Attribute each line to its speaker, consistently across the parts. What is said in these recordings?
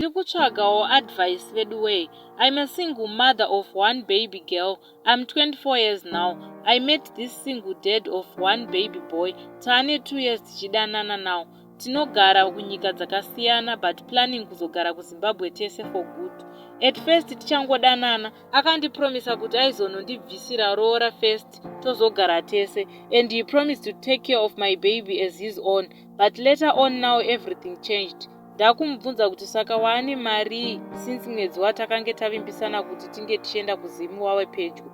Speaker 1: Ndikutsvagawo advice vedu way. I'm a single mother of one baby girl. I'm 24 years now. I met this single dad of one baby boy. Tane 2 years tichidanana now. Tinogara kunyika dzakasiyana but planning kuzogara kuZimbabwe tese for good. At first tichangodanana akandipromisa kuti aizonondibvisira roora first tozogara tese, and he promised to take care of my baby as his own, but later on now everything changed. Ndakumubvunza kuti saka waane mari since mwedzi watakange tavimbisana kuti tinge tichienda kuzimu wawe pedyo,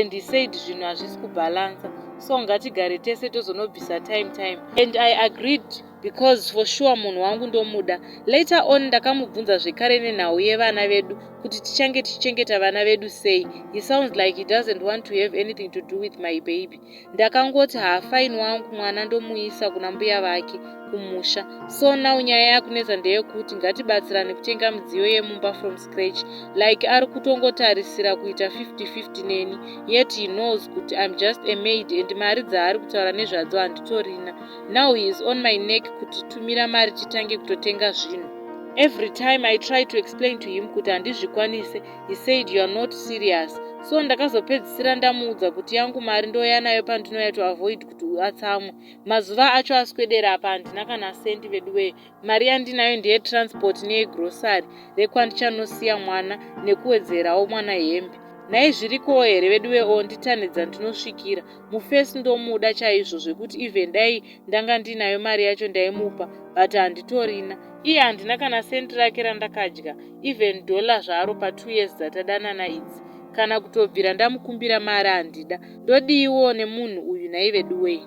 Speaker 1: and he said zvinhu hazvisi kubalansa, so ngatigare tese tozonobvisa time. And I agreed because for sure munhu wangu ndomuda. Later on ndakamubvunza zvekare nenhau yevana vedu kuti tichange tichichengeta vana vedu sei. He sounds like he doesn't want to have anything to do with my baby. Ndakangoti fine wangu, mwana ndomuisa kuna mbuya vake kumusha. So now nyaya yakunetsa ndeyekuti ngatibatsirane kutenga midziyo yemumba from scratch, like ari kutongotarisira kuita 50-50 neni, yet he knows kuti I'm just a maid and mari dzaari kutaura nezvadzo handitorina. Now he is on my neck kuti tumira mari titange kutotenga zvinhu. Every time I try to explain to him kuti handizvikwanise, he said you are not serious. So ndakazopedzisira ndamuudza kuti yangu mari ndoyanayo pandinouya to avoid kuti atsamwe. Mazuva acho aswedera apa handina kana sendi veduwe. Mari yandinayo ndeye transport neye grocery rekwandichanosiya mwana nekuwedzerawo mwana hembe. Nai zvirikowo here veduwewo nditanedza ndinosvikira. Mufesi ndomuda chaizvo zvekuti even dai ndanga ndinayo mari yacho ndaimupa, but handitorina. Iye handina kana sendi rake randakadya, even dollar zvaro pa2 years dzatadanana idzi. Kana kutobvira ndamukumbira mari handida. Ndodiiwo nemunhu uyu nai veduwei.